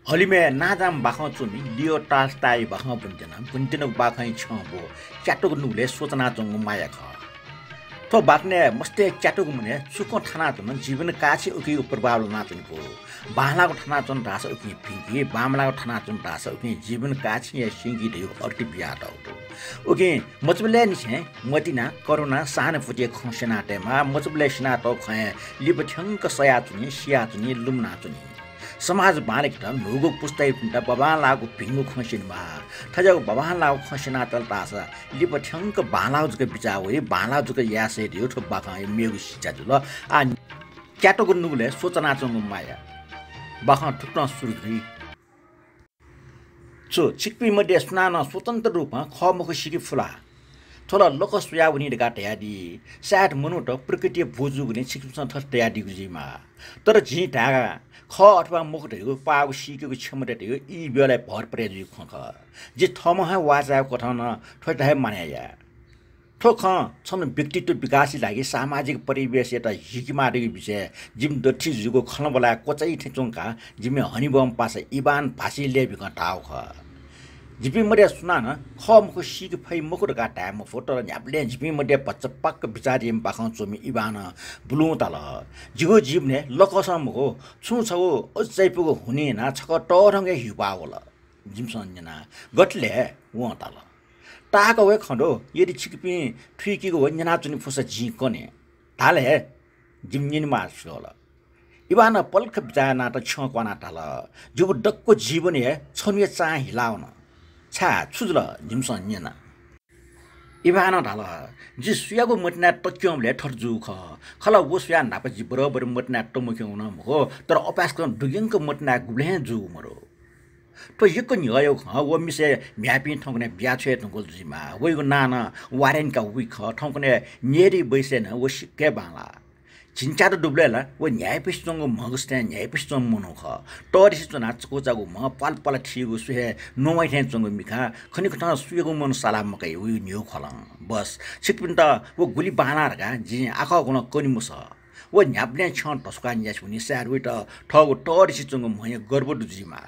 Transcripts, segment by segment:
हलिमे नाजाम बाखौ चुमी लियो टास्टाई बाखौ पुन्तिन बाखै छबो च्याटुक नुले सोचना जंग माया ख तो बाक्ने मस्ते च्याटुक मुने सुको थाना जुन जीवन काछि उकि प्रभाव नाचनको बाहलाको थाना जुन रास उकि फिंगी बामलाको थाना जुन रास उकि जीवन काछि या सिंगी दियो अर्ति बिया दौतो उकि मचबले निसे मतिना करुणा सान फुटे खसेना टेमा मचबले सिना तो खय लिबथ्यंक सया चुनी सिया चुनी लुमना चुनी समाज बालिक त नुगु पुस्tai पुन्ता बबान लागु भिंगु खसिनमा थजागु बबान लागु खसिना तल तास लिपठ्यंक बालाउ जक बिचावे बालाउ जक यासे दियो ठो बाका मेगु सिचा जुल आ क्याटोगु नुगुले सोचना चंगु माया बाखा ठुक्न सुरुगि चो चिकपी मध्ये स्नान स्वतन्त्र रूपमा खमुख सिकी फुला थोला लोक सुयाउनी गा तयादी साट मनुट प्रकृति भोजुगुने चिकपी थस तयादी गुजिमा तर झि ढागा ख अथवा मुख ढेगु पाउ सिकेको क्षमता ढेगु यी बेला भर परे जु खख जे थमहा वाजा कथन ठोटाहे मान्या ठोख छन व्यक्तित्व विकासै लागि सामाजिक परिवेश एटा हिकिमा रे विषय जिम दठी जुगो खलबला कोचै ठेचोंका जिमे हनिबम पासे इबान भासी लेबिक टाउ ख जिपी मरे सुना न खमको सिक फै मुकुर का टाइम फोटो न्याप्ले जिपी मरे पचपक बिचारी पाखौ चोमी इबान बुलु तल जिगो जीवने लकसमको छु छौ अझैपुको हुने ना छक टरंगे हिपा होला जिमसन्जना गटले व तल टाक वे खण्डो यदि छिकपी ठुकीको वन्जना चुनी फुस जी कने ताले जिमनिन मार्छ होला इबान पल्ख बिचाना त छकना तल जुगो डक्को जीवन हे छनिए चा हिलाउन छा छुजल जिमसन न्यना इबाना ढाल जि सुयागो मटना टक्यमले ठर्जु खला वो सुया नापजि बराबर मटना टमुख्यौन हो तर अपासको दुगेंक मटना गुले जु मरो तो यक न्यायो ख वो मिसे म्यापि ठंगने ब्याछे ठंगल जिमा वइगो नाना वारेनका विख ठंगने नेरी बैसेन वो सिक्के बाला चिन्चार डुब्लेला वो न्यायपिस्टंग मगस्ते न्यायपिस्टंग मनोख टरिस चना चकोचागु म पाल पाल ठिगु सुहे नोमाइ थे चंगु मिखा खनि खटा सुयगु मन साला मकै उ न्यु खलङ बस छिकपिन त वो गुली बानारगा जि आखा गुण कनिमुस वो न्याप्ने छ टसका न्यास हुनि सार उइट ठगु टरिस चंगु मय गर्व दुजिमा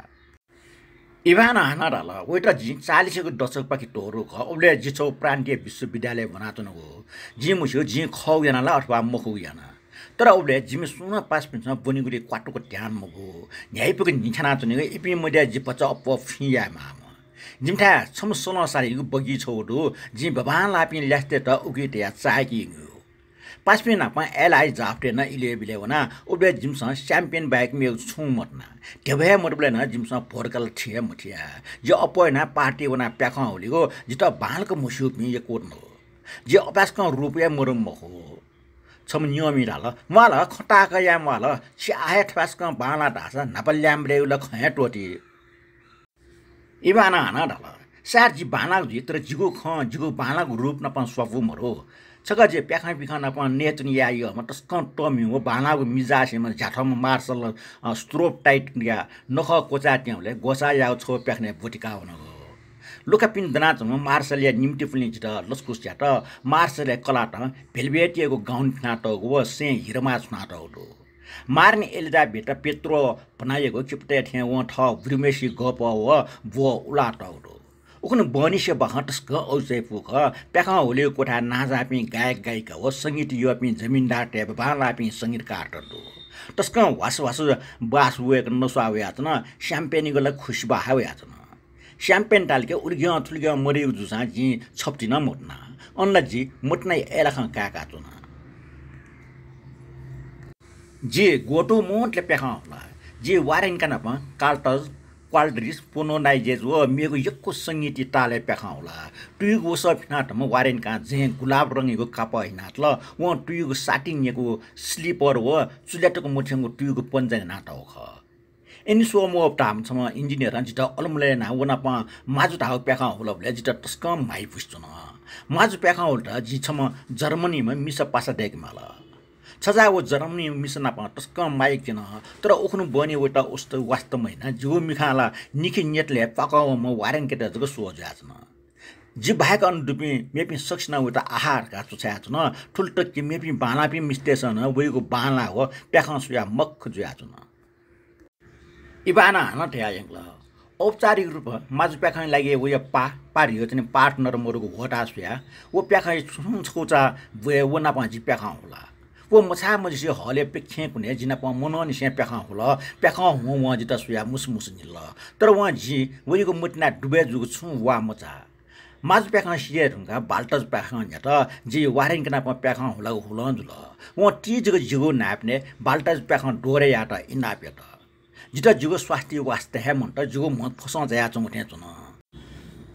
इवाना हानाराला वेटा जि 40 को दशक पाकी टोरो ख ओले जिछौ प्रान्तीय विश्वविद्यालय बनातनको जि मुसो जि खौ यानाला अथवा मखौ याना तर औले जिमे सुना पास पिन्छ बनिगुले क्वाटोको ध्यान मगो न्यायपुको निछाना चनेको इपि मड्या जिपच अप फिया माम जिमठा छम 16 सालको बगी छोडो जि बबान लापि ल्यास्ते त उगिते चाकी पास पिन नापा एलआई जाफ्टे न इले बिलेवना ओबे जिमस च्याम्पियन बाइक मे छु मटना देबे मटबले न जिमस भोरकल थिए मठिया जे अपोयना पार्टी वना प्याखा होलिगो जित बालको मुसुक मि ये कोर्नो जे अपासको रुपया मरम मखो छम नियमी ढाल माला खटाका या माला छाहे ठवासका बाला ढासा नपल्याम रेउल खया टोटी इबाना हाना ढाल सार जी बाना जी तर जिगो ख जिगो बालाको रूप नपन स्वभु मरो छका जे प्याखा पिखा नपन नेतनि यायो म तस्क टमी हो बालाको मिजासे म झाठम मार्शल स्ट्रोप टाइट या नख कोचा ट्याउले गोसा याउ छो प्याखने बुटिका हुन लुकापिन दनाचमा मार्सलिया निम्ति फुलिन्छ त लस्कुस ज्याट मार्सलिया कलाट भेलभेटिएको गाउन नाटक व से हिरमा नाटक हो मार्ने एलिजाबेथ पेत्रो बनाएको चिप्टे थे व ठ ब्रिमेसी गप व वो उलाट हो उखन बनिसे बहटस्क औसे पुख प्याखा होले कोठा नाजापि गायक गायिका व संगीत युपि जमिनदार टेब बालापि संगीतकार दो तस्क वास वास बास वेक नसावे यातना श्याम्पेनीगला खुशबा हावे यातना श्याम्पेन टालके उर्ग्या थुल्ग्या मरिउ जुसा जि छप्टिन मोट्ना अन्ना जि मोट्ना एलाखा काका चुना जे गोटो मोटले प्याखा होला जे वारेन कानापा कार्टज क्वाल्ड्रिस पोनो नाइजेज व मेगो यक्को संगीति ताले प्याखा होला टुइगो सफिनाटमा वारेन का जे गुलाब रंगीको कापा हिनात ल व टुइगो साटिङको स्लिपर व चुल्याटको मुठ्याङको टुइगो पन्जा नाट हो एनी सोमो टाम छम इन्जिनियर जिता अलमले ना वनापा माजु ताउ प्याखा होला भले जिता तस्कम माइ पुस्छन माजु प्याखा होला जि छम जर्मनीमा मिस पासा देगमाला छजा वो जर्मनी मिस नापा तस्कम माइ किन तर ओखनु बने वटा उस्त वास्तव महिना जो मिखाला निखि नेटले पाकाउ म वारेन केटा जग सोजाछन जि भाग अनुदुपि मेपि सक्सना वटा आहार का छुछाछन ठुलटकी मेपि बालापि मिस्टेसन वइको बाला हो प्याखा सुया मख जुयाछन इबाना हान ठ्या यंगल औपचारिक रूप माजु प्याखाइ लागि व पारियो चाहिँ पार्टनर मोरको घोटा सुया वो प्याखाइ छुचा वो नापाजी प्याखा होला वो मछा मजिसे हले पेखे कुने जिना प मनोनि से प्याखा होला प्याखा हो व जिता सुया मुस निल तर व जी वइको मुटना डुबे जुग छु वा मचा माजु प्याखा सिए रुंगा बाल्टज प्याखा न्यात जी वारेन कना प प्याखा होला हुलन जुल व टीजको जिगो नाप्ने बाल्टज प्याखा डोरे यात इनापेट जिता जुगो स्वास्थ्य वास्ते हे मन त जुगो म फसा जया चमुटे चुन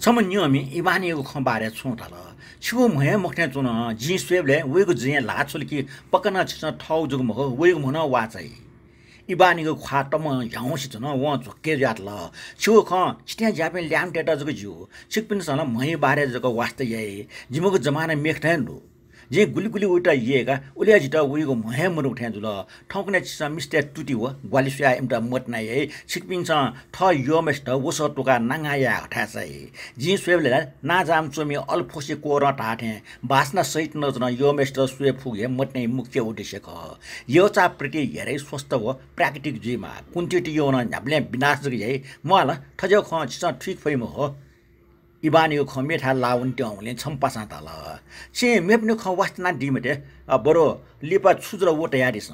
सम नियमी इबानीको खबारे छुटाल छिगो महे मख्ने चुन जी स्वेबले वेगो जिया लाछुल कि पकना छ ठौ जुगो महो वेगो मन वाचै इबानीको खाटम याउसी चुन व झोके जातल छिगो ख छिट्या जापे ल्याम टेटा जुगो जिउ छिकपिन सन मही बारे जुगो वास्ते ये जिमको जमाना मेख्थेन दु जे गुली उटा येगा उलिया जिता उइको महे मरु उठ्या जुल ठौकने छिसा मिस्टे टुटी हो ग्वालिसुया एमटा मटना ये छिकपिन स ठ योमेस्ट वस टोका नांगाया हठासै जी स्वेबले ना जाम चोमी अल्फोसी कोर टाठे बासना सहित नजन योमेस्ट स्वे फुगे मट्ने मुख्य उद्देश्य ख यो चा प्रति हेरै स्वस्थ हो प्राकृतिक जीवमा कुन्टिटी यो न न्याब्ले विनाश जगे मला ठजो ख छिसा ठीक फैम हो इबानीको खमेठा लाउन ट्याउले छम्पासा तल छे मेप्ने ख वास्तना दिमेटे बरो लिपा छुजर वट यादिस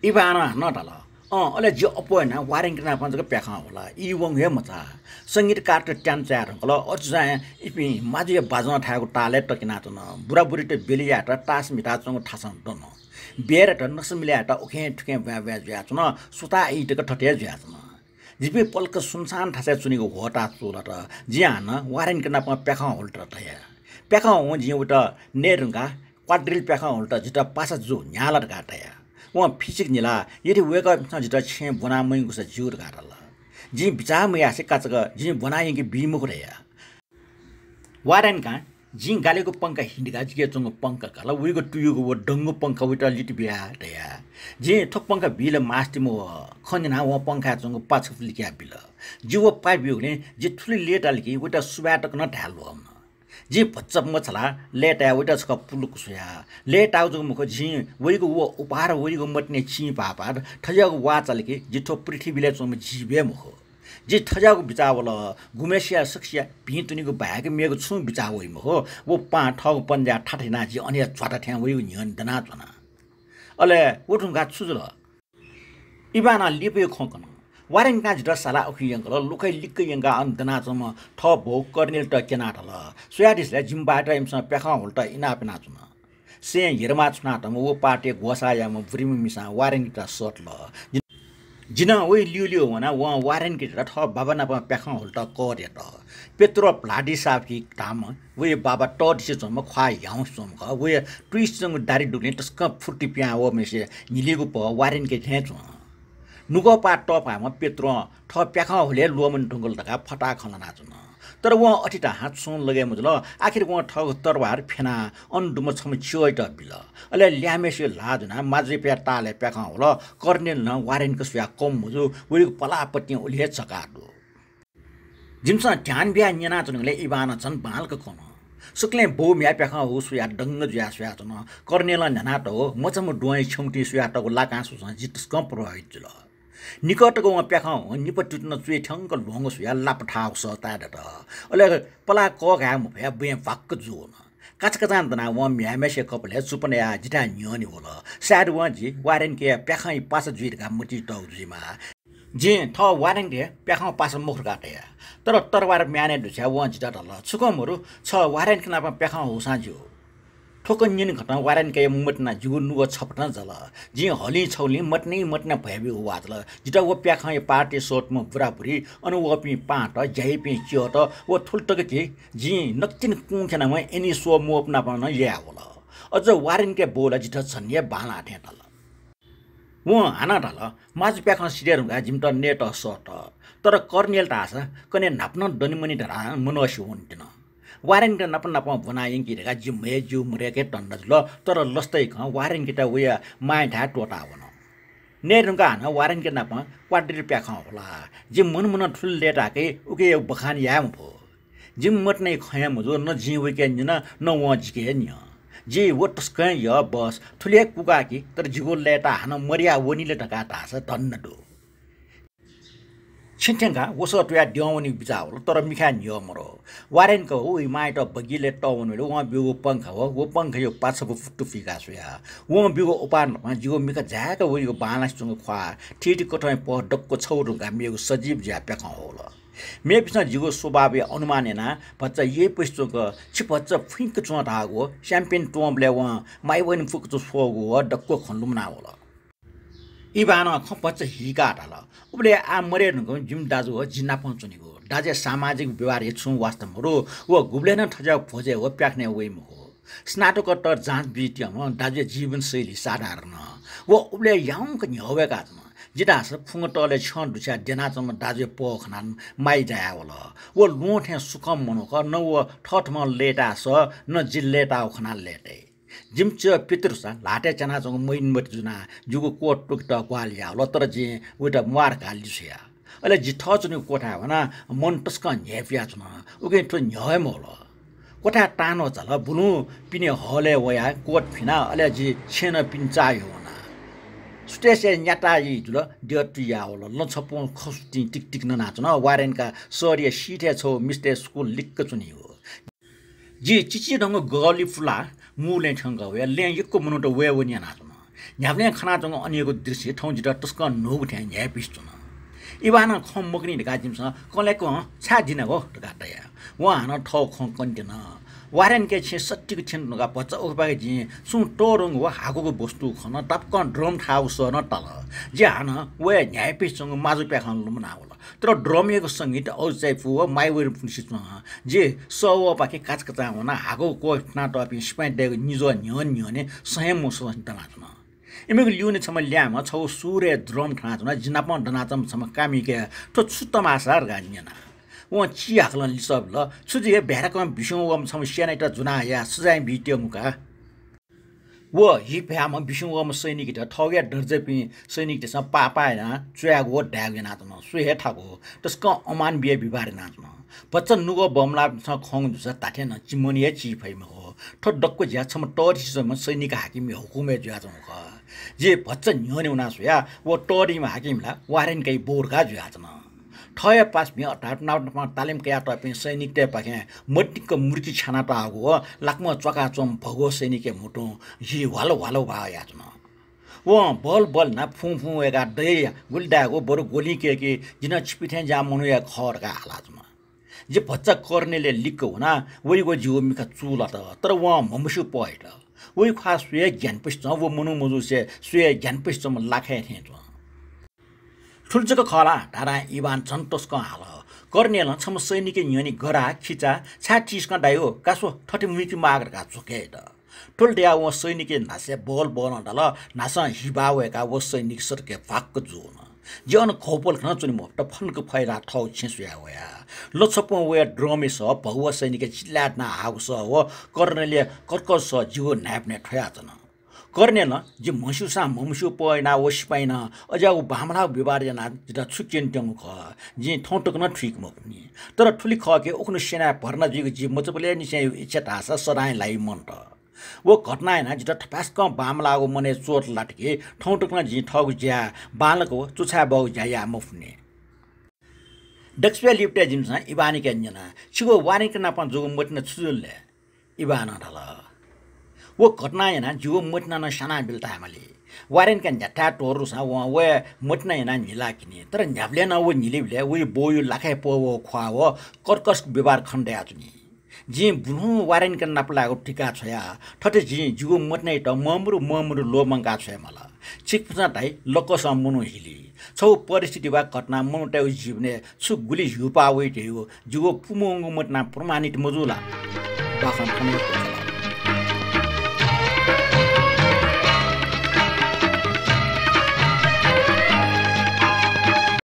इबाना नटल अले जे अपोना वारेंगना पञ्चको प्याखा होला इ वङ हे मचा संगीत काट ट्यान चार होला अझा इपि माजे बाजन ठाको टाले टकिना त न बुरा बुरी त बेलिया त टास मिटा चंग ठासन त न बेर त नसमिल्या त ओखे ठुके व्या ज्या त न सुता इटको ठटे ज्या त न जिपे पल्क सुनसान ठासे चुनीको घोटा चोल त ज्यान वारेन कना प्याखा होल्ट थया प्याखा हो जिउटा नेरुंगा क्वाड्रिल प्याखा होल्ट जिता पासा जो न्याला गाटया व फिजिक निला यदि वेका जिता छे बना मैगुस जुर गाटला जि बिचा मया से काचक जि बनाएकी बिमुख रया वारेन का जि गालेको पंका हिन्डगा जिके चंग पंका कला उइको टुयुको व डंगो पंका उटा लिटि बिया दया जे थोक पंका बिल मास्टिमो खन्जना व पंका चंग पाछ लिक्या बिल जिव पाइबिउले जे थुली लेटालकी उटा सुबाटक न ढाल्लो हम जे भच्चप मछला लेटा उटा छ पुलुक सुया लेटाउ जग मुख जि वइको व उपार वइको मट्ने छि पापार ठजको वाचलकी जिठो पृथ्वीले चंग जीवे मुख जे ठजाको बिचावल गुमेसिया सक्सिया भितुनीको भाग मेको छु बिचावइ हो वो पा ठग पन्जा ठाठिना जी अनि छटा ठ्या वइ नियन दना तना अले उठुङगा छुजुल इबाना लिपे खकन वारेन काज दसाला अखियंगल लुकै लिक्कै यंगा अन्तना चम ठ भो कर्नेल त केनाटल सोयादिसले जिम्बाट एमस प्याखा होल्ट इनापना चुन से हेरमा छुना त वो पाटे घोसायाम भ्रिम मिसा वारेन त सटल जिना ओइ लियो वना व वारेन के ठ बाबा ना प्याखा होल्ट करे त पेत्रो प्लाडी साफकी ताम वे बाबा टडिसे जम ख्वा याउ सम ख वे ट्विस्ट जंग दारी डुले तस्क फुटी प्या व मेसे निलेको प वारेन के थेच नुगो पा टप हाम पेत्रो ठ प्याखा होले लोमन ढुंगल तका फटा खलना चुन तर व अटिटा हात सोन लगे मुजल आखिर व ठ तरवार फेना अनडुम छम छोइट बिल अले ल्यामेसे लाजना माजे प्या ताले प्याखा होल कर्नेल न वारेन को स्या कम मुजु वे पलापट्टी उलिए चकादो जिमसा ध्यान बिया न्याना चुनले इबाना छन बालको कोन सुक्ले बो म्या प्याखा हो सुया डंग ज्या सुया चुन कर्नेल न्याना त हो मचम डोय छौटी सुया त लाका सुस जितस कम प्रभावित जुल निकटको व प्याखा हो निपटुट्न चुए ठंग लोंग सुया लापठाउ स ताड त अले पला क घाम भया बे वाक्क जुन काचकचान तना व म्यामेसे कपले सुपने आ जिटा न्यनि होल साड व जी वारेन के प्याखा पास जुइरका मुटी टौ जुइमा जे थ वारेन के प्याखा पास मुख गाटे तर तरवार म्याने दुछ्या व जिटा दल छुकमहरु छ वारेन के नापा प्याखा हो साजु ठोकन निन घटना वारेन के मटना जुगु नुगो छपटना जल जी हली छौली मटना भएबि वाजल जिटा वो प्याखा पार्टी सोट म बुराबुरी अनुवपि पाट जैपि चियोट वो ठुलटक के जी नक्तिन कुखेना म एनी सो मोपना पन या होला अझ वारेन के बोला जिटा छन्ने बाला ठेटल वो हाना ढल माज प्याखा सिरेरुगा जिमट नेट सट तर कर्नेल टासा कने नाप्न दनिमनि ढरा मनोसी हुन्टिन वारेन के नप बनाएं कि रेगा जिम्मे जु मरेके टन्डज ल तर लस्तै ख वारेन के त उया माइठा टोटा वन नेरुगा न वारेन के नप क्वाड्रिल प्याखा होला जिम मन ठुल लेटाके उके बखान याम भो जिम मटनै खयाम जो न जिउ के न व जिके नि जे वो टस्क य बस ठुले कुका कि तर जिगो लेटा हन मरिया वनीले ढका तास धन्न दो छिन्ठ्याङ्का वसो टुया ड्याउनी बिचा हो तर मिखा नियमरो वारेनको हो माइट बगिले टाउन उहाँ बिगो पंख हो वो पंख यो पाछको फुक्टु फिका सुया उहाँ बिगो उपान जिगो मिखा झ्याक हो यो बालासँग ख्वा ठिटी कोठाइ प डक्को छौरु गामिएको सजीव ज्याप्याक होला मे पिछा जिगो स्वभाव अनुमानेना बच्चा ये पैसोक छिपच्चा फिंक चुवा धागो च्याम्पियन टोमले उहाँ माइवन फुक्चो सोगो डक्को खन्लुमना होला इबाना खपच्चा हिका डाला उबले आ मरेनको जिम दाजु हो जिन्ना पहुँचुनीको दाजे सामाजिक व्यवहार हेर्छु वास्तवहरू व गुब्ले न ठजा खोजे हो प्याक्ने वेम हो स्नातकोत्तर जाँच बिटियम दाजे जीवनशैली साधारण व उबले याउँक न्यवेका जिटास फुङटले छन दुछा देनाचम दाजे पोखनान माइ जाया होला व लोठे सुकम मनोक न व ठठम लेटा स न जिल्लेटा खना लेटे जिमच पितृसा लाटे चनाचङ मैन मट जुना जुगो कोट टुकट क्वालिया होला तर जे उटा मार कालिसिया अले जिठ चुनि कोठा भना मन टस्क न्यापिया छन उके ठो न्यायम होला कोठा टानो चल बुनु पिने हले वया कोट फिना अले जि छेन पिन्चायो ना स्टेसे न्याटाई जुल डियटिया होला लछपो खस्ति टिक टिक न नाचन वारेनका सरिया सिटे छौ मिस्टे स्कुल लिक्क चुनि हो जी चिची ढंग गली फुला मुले ठंग वे ले यको मनुट वे वन्या नाचन न्याप्ले खाना जंग अनिएको दृश्य ठौ जिटा टस्क नोग ठ्या न्या पिस्तुन इबाना खम मगनी ढका जिमस कलेको छा दिन हो ढकाटया वहान ठौ ख कन्टेन वारेन के छे सट्टीको छेन नगा पच्चा उपाके जि सु टोरङ व हागोको वस्तु खन टपक ड्रम ठाउस न तल जे हान वे न्याय पिस्तुङ माजु प्याखन लुमना होला तर ड्रमिएको संगीत औचाइफु व माइवर पुसिस जे सव पाके काचकचा हुना हागो कोठना टपि स्पाइट निजो न्यन न्यने सयम मुसो दनाचन इमेको लिउने छम ल्याम छौ सूर्य ड्रम ठाचन जिनाप दनाचम छम कामिके ठो छुत्तमासार गानिना व चियाखलन लिसब ल सुजे भ्यारकम बिसौ वम समस्या नै त जुना या सजाय भिट्यो मुका व हि भ्याम बिसौ वम सैनिक त ठगे डर्जेपि सैनिक त पापा हैन च्यागो ड्यागे नाचन सुहे ठाको तस्क अमान बिए बिबारे नाचन बच्चन नुगो बमला छ खङ जुस ताथे न चिमोनिए ची फैम हो ठो डक्को ज्या छम टरिसम सैनिक हाकिम हुकुमे ज्या छम ख जे बच्चन न्योने उना सुया व टरिमा हाकिमला वारेन कै बोरका ज्या छम ठय पास मि अटाट नाउटमा तालिम कया टपि सैनिक ते पाखे मट्टिक मूर्ति छाना त आगो लाकम चका चम भगो सैनिक मुटु हि वालो वालो भाया छन व बल बल ना फु फु एका दे गुल्डाको बरु गोली के जिन छिपिथे जा मनुया खरका हालाजमा जे बच्चा कर्नेले लिक हुना वइगो जिउ मिका चुला त तर व ममसु पइट वइ खास सुय ज्ञान पछ व मनु मजु से सुय ज्ञान पछ लाखे थे ठुल्चको खला धारा इवान सन्तोषको हाल कर्नेल छम सैनिक न्यनी गरा खिचा छाटिसका दायो कासो ठटे मिकि मागरका चुके त ठुल्ड्या व सैनिक नासे बोल बोल डल नासा हिबावेका व सैनिक सरके फाक जुन जन खोपल खन चुनि मोट फनको फैला ठौ छिसुया होया लछप व ड्रमे स भगव सैनिक चिल्लाट ना हाउस व कर्नेलले कर्कस जिउ न्याप्ने ठयाचन कर्नेल जे मसुसा ममसु पयना वसपाइना अजाउ बामला व्यवहार जना जिता छुकेन ट्यङ ख जे ठौटक न ठीक मकनी तर ठुली खके उक्नु सेना भर्ना जिग जी मचपले निसे इच्छा तासा सराय लाई मन त वो घटना हैन जिता ठपास्क बामलाको मने चोट लाटके ठौटक न जी ठग ज्या बालको चुछा बौ ज्या मफने डक्सवे लिप्टे जिमसा इबानी के जना छिगो वानिक नापा जोगो मटन छुजुलले इबाना ढला वो घटना हैन जिउ मटना न साना बिल्ता हामीले वारेन का झट्टा टोरु सा व मटना हैन निला किने तर न्याब्ले न वो निलिबले वो बोयु लाखे पो वो ख्वा वो कर्कस व्यवहार खण्डे आजुनी जी बुनु वारेन का नापलाको टिका छया ठटे जी जिउ मटनै त ममरु लोमंगा छ मला छिकपुसा ताई लकस मुनु हिली छौ परिस्थिति वा घटना मनुटाउ जीवने छु गुली हुपा वेटे हो जिउ पुमंगु मटना प्रमाणित मजुला बाखन खने